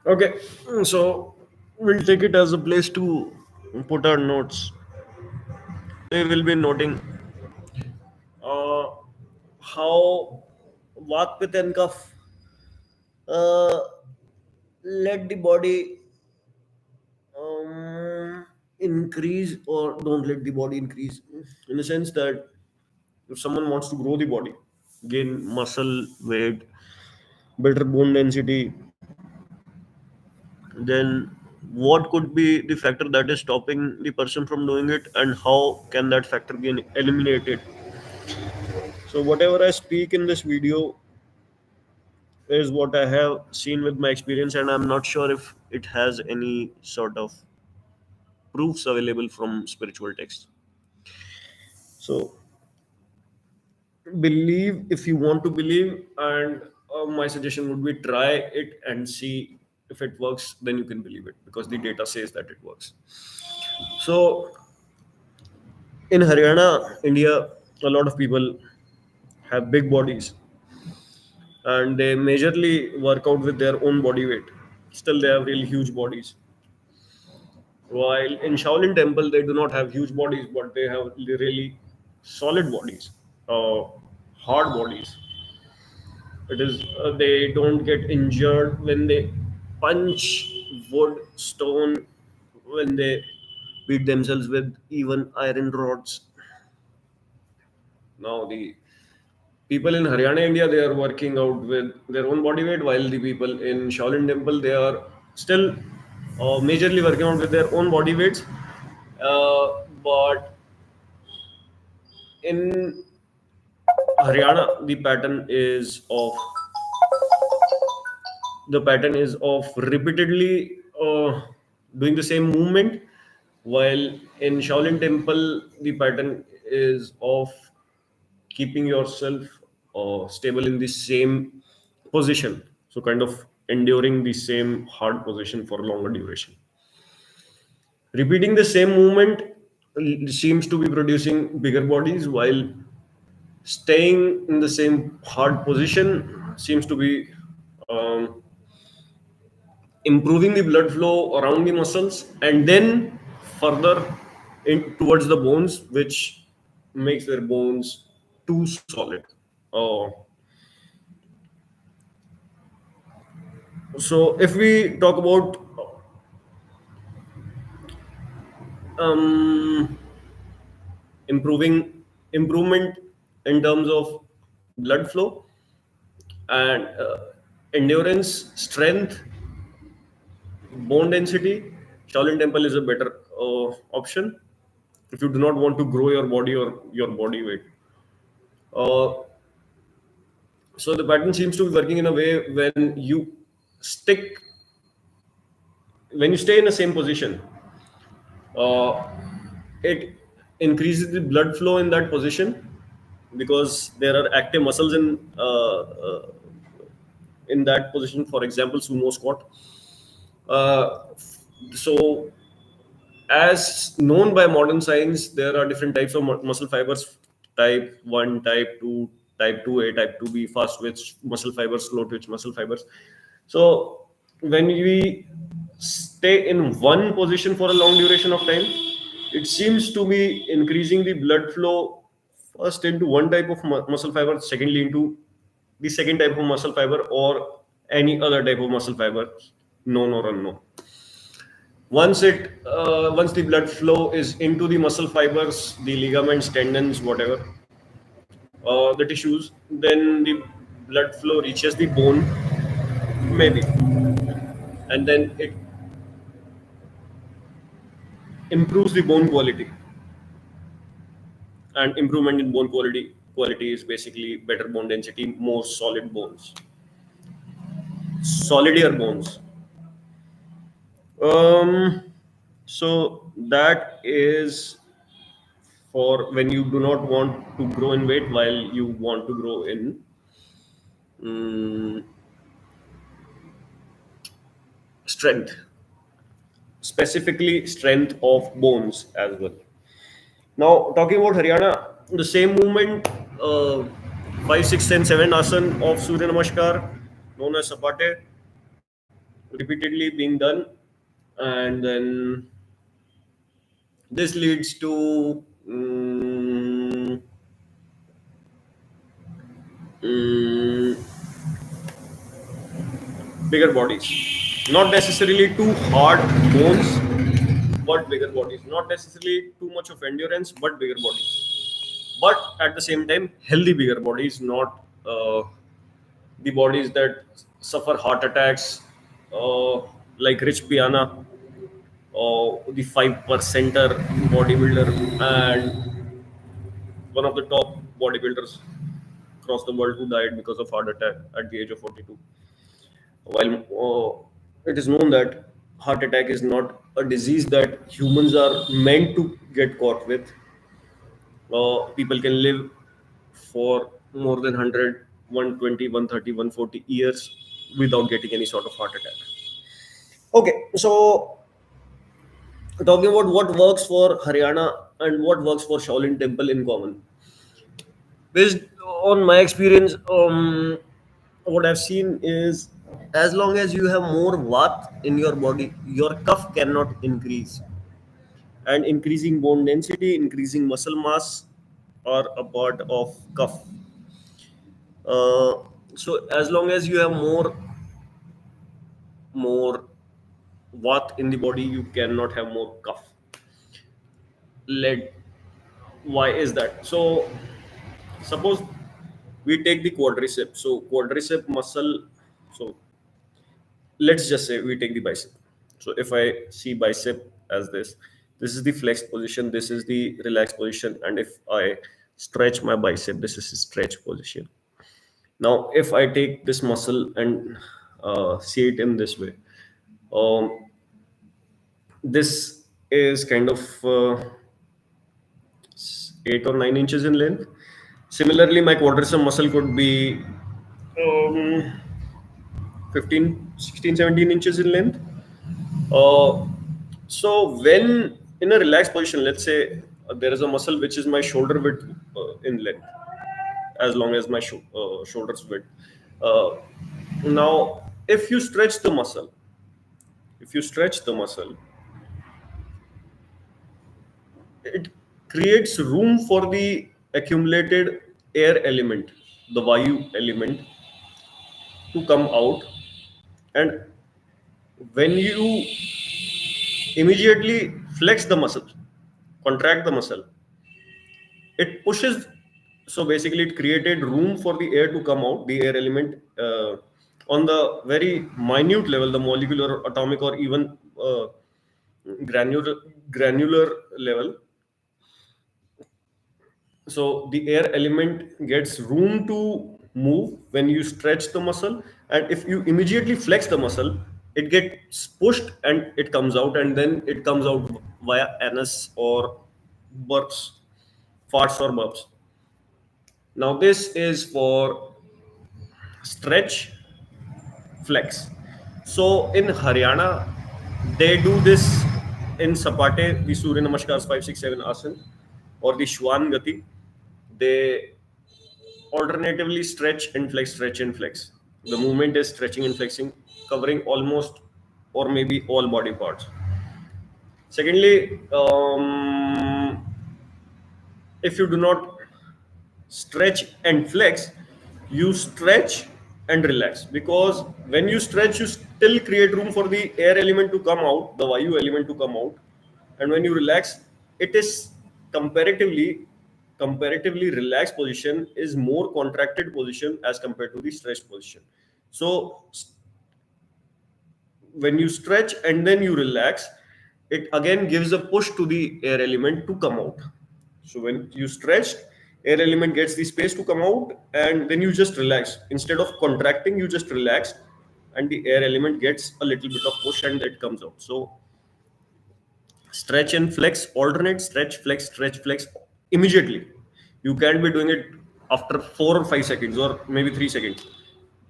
Okay, so we'll take it as a place to put our notes. We will be noting uh, how Vak, Pitta, and Kapha uh, let the body um, increase or don't let the body increase. In the sense that if someone wants to grow the body, gain muscle, weight, better bone density, then what could be the factor that is stopping the person from doing it, and how can that factor be eliminated? So whatever I speak in this video is what I have seen with my experience, and I'm not sure if it has any sort of proofs available from spiritual texts. So believe if you want to believe, and my suggestion would be try it and see if it works. Then you can believe it because the data says that it works. So in Haryana, India, a lot of people have big bodies and they majorly work out with their own body weight. Still, they have really huge bodies. While in Shaolin Temple, they do not have huge bodies, but they have really solid bodies, uh, hard bodies. It is they don't get injured when they punch wood, stone, when they beat themselves with even iron rods. Now the people in Haryana, India, they are working out with their own body weight, while the people in Shaolin Temple, they are still majorly working out with their own body weights. But in Haryana, the pattern is of repeatedly doing the same movement, while in Shaolin Temple, the pattern is of keeping yourself stable in the same position. So, kind of enduring the same hard position for a longer duration. Repeating the same movement seems to be producing bigger bodies, while staying in the same hard position seems to be um, improving the blood flow around the muscles and then further towards the bones, which makes their bones too solid. Uh, so if we talk about um, improvement in terms of blood flow and endurance, strength, bone density, Shaolin Temple is a better option if you do not want to grow your body or your body weight. Uh, so the pattern seems to be working in a way stick when you stay in the same position, uh, it increases the blood flow in that position because there are active muscles in that position. For example, sumo squat. Uh, so as known by modern science, there are different types of muscle fibers: type 1, type 2, type 2A, type 2B, fast twitch muscle fibers, slow twitch muscle fibers. So when we stay in one position for a long duration of time, it seems to be increasing the blood flow first into one type of muscle fiber, secondly into the second type of muscle fiber, or any other type of muscle fiber, known or unknown. Once the blood flow is into the muscle fibers, the ligaments, tendons, whatever, the tissues, then the blood flow reaches the bone, maybe, and then it improves the bone quality. And improvement in bone quality is basically better bone density, more solid bones, solidier bones. Um, so that is for when you do not want to grow in weight while you want to grow in mm, strength, specifically strength of bones as well. Now, talking about Haryana, the same movement, 5, 6, and 7 asan of Surya Namaskar, known as Sapate, repeatedly being done, and then this leads to mm, bigger bodies. Not necessarily too hard bones, but bigger bodies. Not necessarily too much of endurance, but bigger bodies. But at the same time, healthy bigger bodies, not the bodies that suffer heart attacks, uh, like Rich Piana, the 5%er bodybuilder, and one of the top bodybuilders across the world who died because of heart attack at the age of 42. While it is known that heart attack is not a disease that humans are meant to get caught with, people can live for more than 100, 120, 130, 140 years without getting any sort of heart attack. Okay, so talking about what works for Haryana and what works for Shaolin Temple in common. Based on my experience, what I've seen is as long as you have more Vat in your body, your cuff cannot increase. And increasing bone density, increasing muscle mass are a part of cuff. So as long as you have more Vat in the body, you cannot have more cuff. Lead. Why is that? So suppose we take the quadricep. So quadricep muscle. So let's just say we take the bicep. So if I see bicep as this is the flexed position, this is the relaxed position, and if I stretch my bicep, this is the stretch position. Now if I take this muscle and see it in this way, um, this is kind of 8 or 9 inches in length. Similarly, my quadricep muscle could be um, 15, 16, 17 inches in length. Uh, so when in a relaxed position, let's say there is a muscle which is my shoulder width in length, as long as my shoulders width. Uh, Now, if you stretch the muscle, if you stretch the muscle, it creates room for the accumulated air element, the Vayu element, to come out. And when you immediately flex the muscle, contract the muscle, it pushes. So basically it created room for the air to come out, the air element, on the very minute level, the molecular, atomic, or even granular granular level. So the air element gets room to move when you stretch the muscle, and if you immediately flex the muscle, it gets pushed and it comes out, and then it comes out via anus or burps, farts or burps. Now this is for stretch, flex. So in Haryana, they do this in Sapate, the Surya Namaskars 5, 6, 7 asan, or the Shwan Gati. They alternatively stretch and flex. The movement is stretching and flexing, covering almost or maybe all body parts. Secondly, if you do not stretch and flex, you stretch and relax, because when you stretch, you still create room for the air element to come out, the Vayu element to come out, and when you relax, it is comparatively relaxed position is more contracted position as compared to the stretched position. So when you stretch and then you relax, it again gives a push to the air element to come out. So when you stretch, air element gets the space to come out, and then you just relax. Instead of contracting, you just relax, and the air element gets a little bit of push and it comes out. So stretch and flex, alternate stretch, flex immediately. You can't be doing it after 4 or 5 seconds or maybe 3 seconds.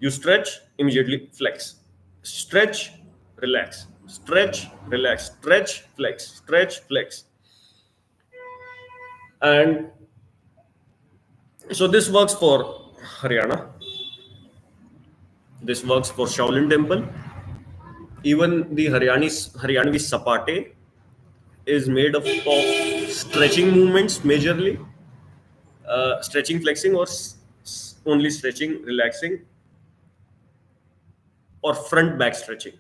You stretch, immediately flex. Stretch, relax. Stretch, relax. Stretch, flex. Stretch, flex. And so this works for Haryana. This works for Shaolin Temple. Even the Haryanvi sapate is made of stretching movements majorly, stretching, flexing, or only stretching, relaxing, or front back stretching.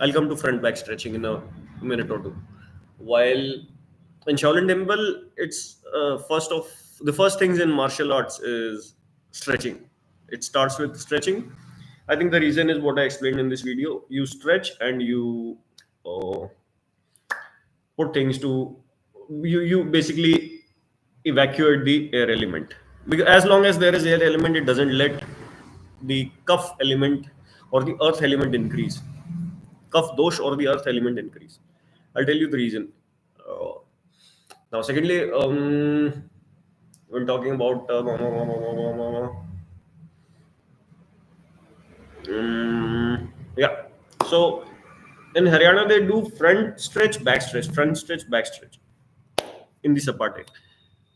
I'll come to front back stretching in a minute or two. While in Shaolin Temple, it's the first things in martial arts is stretching. It starts with stretching. I think the reason is what I explained in this video. You stretch and you uh, put things to you basically evacuate the air element, because as long as there is air element, it doesn't let the cuff element or the earth element increase, cuff dosh or the earth element increase. I'll tell you the reason. uh, Now secondly, when talking about yeah, so in Haryana they do front stretch, back stretch, front stretch, back stretch in the sapate,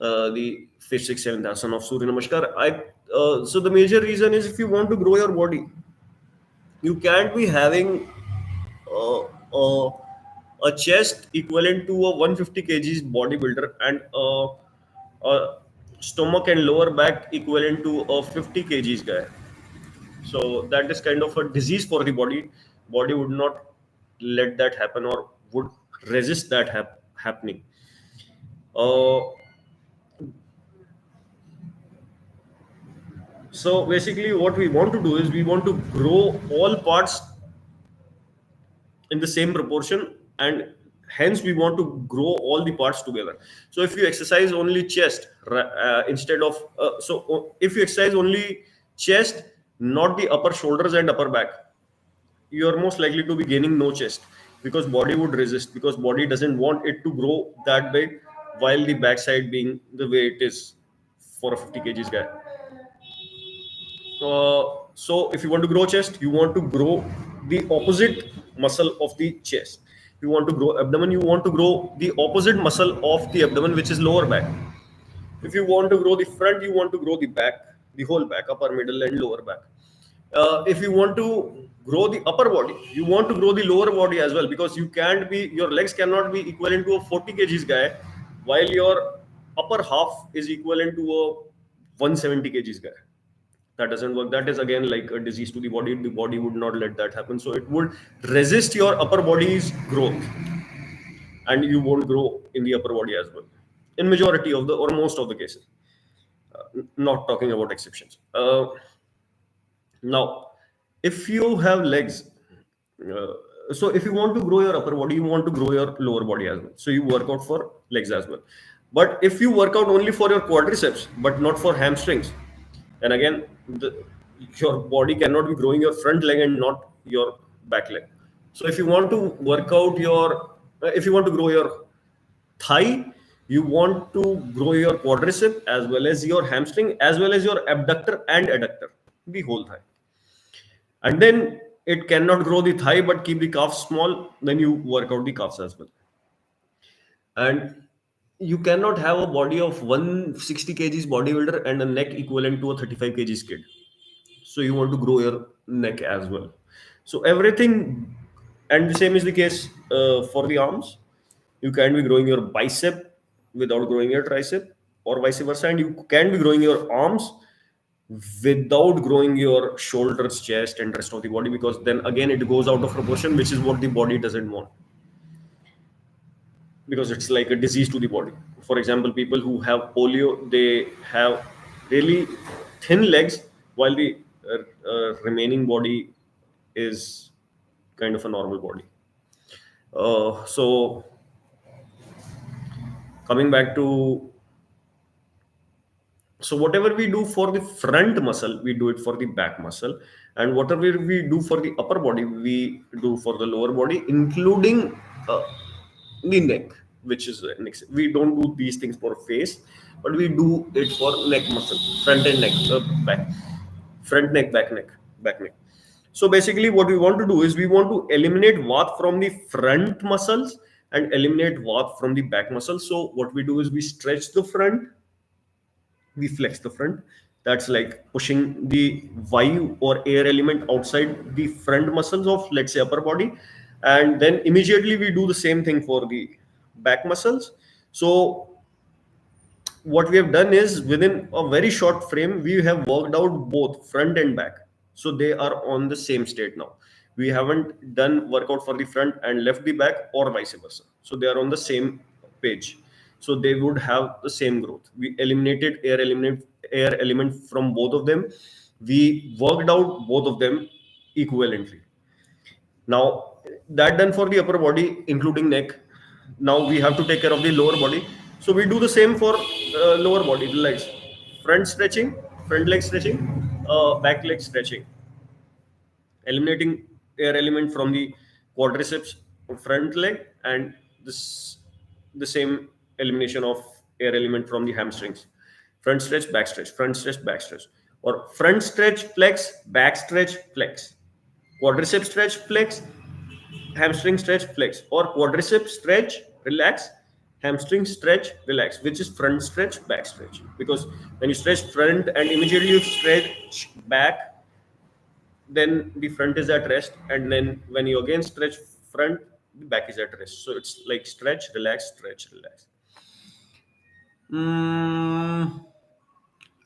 the fifth, sixth, seventh asana of Surya Namaskar. So the major reason is if you want to grow your body, you can't be having uh, uh, a chest equivalent to a 150 kgs bodybuilder and a stomach and lower back equivalent to a 50 kgs guy. So that is kind of a disease for the body. Body would not let that happen or would resist that happening. Uh, So basically, what we want to do is we want to grow all parts in the same proportion, and hence we want to grow all the parts together. So if you exercise only chest instead of if you exercise only chest, not the upper shoulders and upper back, you are most likely to be gaining no chest, because body would resist, because body doesn't want it to grow that big, while the backside being the way it is for a 50 kgs guy. So if you want to grow chest, you want to grow the opposite muscle of the chest. If you want to grow abdomen, you want to grow the opposite muscle of the abdomen, which is lower back. If you want to grow the front, you want to grow the back, the whole back, upper, middle, and lower back. If you want to grow the upper body, you want to grow the lower body as well, because your legs cannot be equivalent to a 40 kgs guy, while your upper half is equivalent to a 170 kgs guy. That doesn't work. That is again like a disease to the body. The body would not let that happen, so it would resist your upper body's growth, and you won't grow in the upper body as well, in majority of the or most of the cases. Not talking about exceptions. Now, if you have legs, uh, so if you want to grow your upper body, you want to grow your lower body as well, so you work out for legs as well. But if you work out only for your quadriceps but not for hamstrings, and again, your body cannot be growing your front leg and not your back leg. So if you want to work out if you want to grow your thigh, you want to grow your quadricep as well as your hamstring as well as your abductor and adductor, the whole thigh. And then it cannot grow the thigh but keep the calves small, then you work out the calves as well. And you cannot have a body of 160 kgs bodybuilder and a neck equivalent to a 35 kgs kid. So you want to grow your neck as well. So everything, and the same is the case for the arms. You can be growing your bicep without growing your tricep, or vice versa, and you can be growing your arms without growing your shoulders, chest, and rest of the body, because then again it goes out of proportion, which is what the body doesn't want, because it's like a disease to the body. For example, people who have polio, they have really thin legs, while the remaining body is kind of a normal body. So coming back to, so whatever we do for the front muscle, we do it for the back muscle, and whatever we do for the upper body, we do for the lower body, including uh, the neck, which is neck. We don't do these things for face, but we do it for neck muscle, front and neck, back, front neck, back neck. So basically, what we want to do is we want to eliminate Vat from the front muscles and eliminate Vat from the back muscles. So what we do is we stretch the front, we flex the front, That's like pushing the vayu or air element outside the front muscles of, let's say, upper body. And then immediately we do the same thing for the back muscles. So what we have done is, within a very short frame, we have worked out both front and back, so they are on the same state now. We haven't done workout for the front and left the back, or vice versa, so they are on the same page. So they would have the same growth. We eliminated air element from both of them. We worked out both of them equivalently. Now, that done for the upper body, including neck. Now we have to take care of the lower body. So we do the same for lower body, the legs. Front stretching, front leg stretching, back leg stretching. Eliminating air element from the quadriceps front leg, and this the same elimination of air element from the hamstrings. Front stretch, back stretch, front stretch, back stretch, or front stretch, flex, back stretch, flex, quadricep stretch, flex, hamstring stretch, flex, or quadricep stretch, relax, hamstring stretch, relax, which is front stretch, back stretch. Because when you stretch front and immediately you stretch back, then the front is at rest, and then when you again stretch front, the back is at rest. So it's like stretch, relax, stretch, relax. Mm,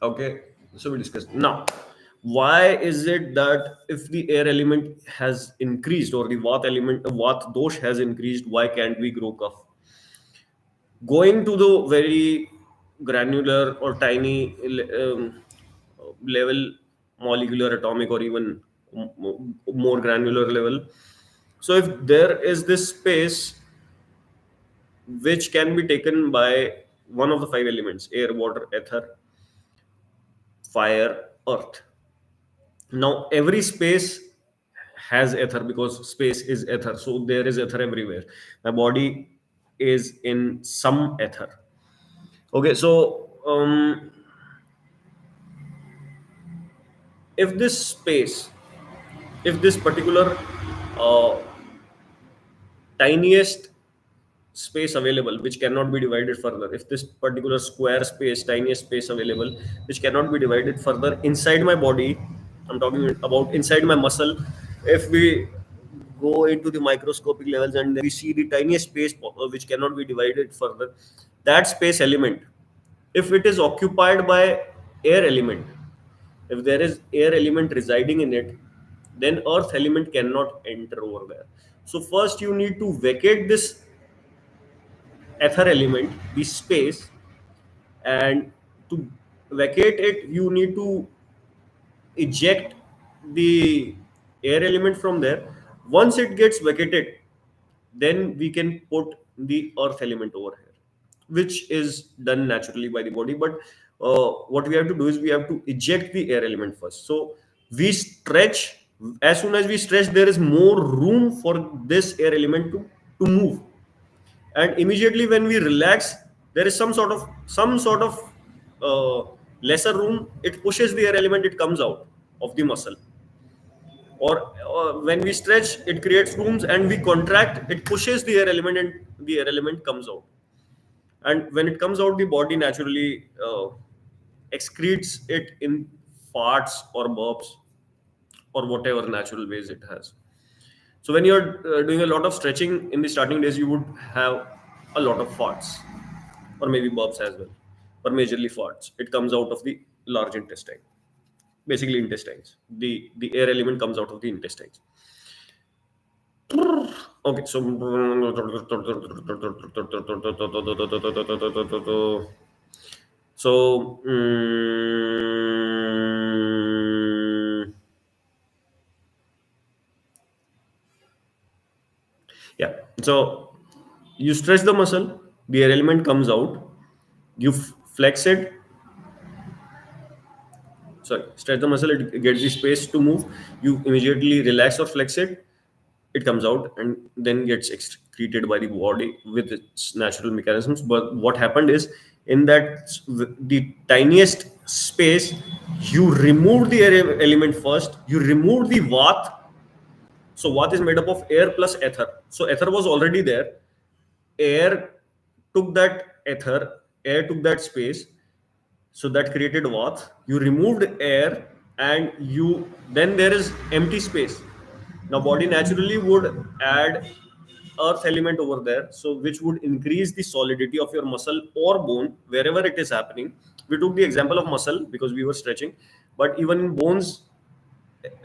okay, so we discussed now. Why is it that if the air element has increased, or the Vat dosh has increased, why can't we grow Kapha? Going to the very granular or tiny level, molecular, atomic, or even more granular level. So if there is this space which can be taken by one of the five elements: air, water, ether, fire, earth. Now every space has ether, because space is ether, so there is ether everywhere. My body is in some ether. Okay, so if this space, if this particular uh, tiniest space available which cannot be divided further, if this particular square space, tiniest space available which cannot be divided further inside my body, I'm talking about inside my muscle. If we go into the microscopic levels and we see the tiniest space which cannot be divided further, that space element, if it is occupied by air element, if there is air element residing in it, then earth element cannot enter over there. So first you need to vacate this ether element, the space, and to vacate it, you need to eject the air element from there. Once it gets vacated, then we can put the earth element over here, which is done naturally by the body. But what we have to do is we have to eject the air element first. So we stretch. As soon as we stretch, there is more room for this air element to move, and immediately when we relax, there is some sort of uh, lesser room. It pushes the air element, it comes out of the muscle. Or when we stretch, it creates rooms, and we contract, it pushes the air element, and the air element comes out. And when it comes out, the body naturally excretes it in farts or burps, or whatever natural ways it has. So when you're doing a lot of stretching in the starting days, you would have a lot of farts, or maybe burps as well, or majorly farts. It comes out of the large intestine, basically intestines. The air element comes out of the intestines. Okay, so so yeah, so you stretch the muscle, the air element comes out, you flex it, sorry, stretch the muscle, it gets the space to move, you immediately relax or flex it, it comes out and then gets excreted by the body with its natural mechanisms. But what happened is, in that the tiniest space, you remove the air element first, you remove the vat. So vat is made up of air plus ether. So ether was already there, air took that ether, air took that space. So that created Vata. You removed air, and you then there is empty space. Now body naturally would add earth element over there, so which would increase the solidity of your muscle or bone wherever it is happening. We took the example of muscle because we were stretching, but even in bones,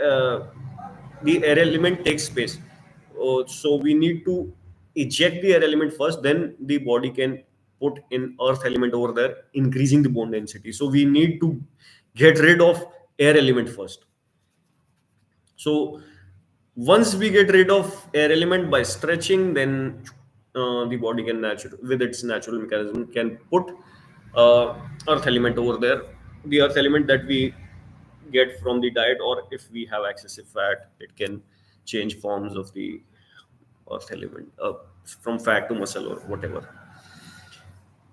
uh, the air element takes space. So we need to eject the air element first, then the body can put in earth element over there, increasing the bone density. So we need to get rid of air element first. So once we get rid of air element by stretching, then the body can natural with its natural mechanism can put earth element over there. The earth element that we get from the diet, or if we have excessive fat, it can change forms of the earth element from fat to muscle or whatever,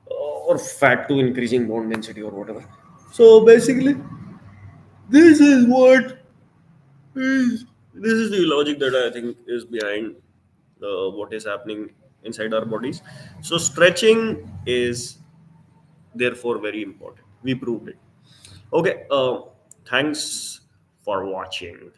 or fat to increasing bone density or whatever. So basically, this is what is this is the logic that I think is behind what is happening inside our bodies. So stretching is therefore very important. We proved it. Okay. Thanks for watching.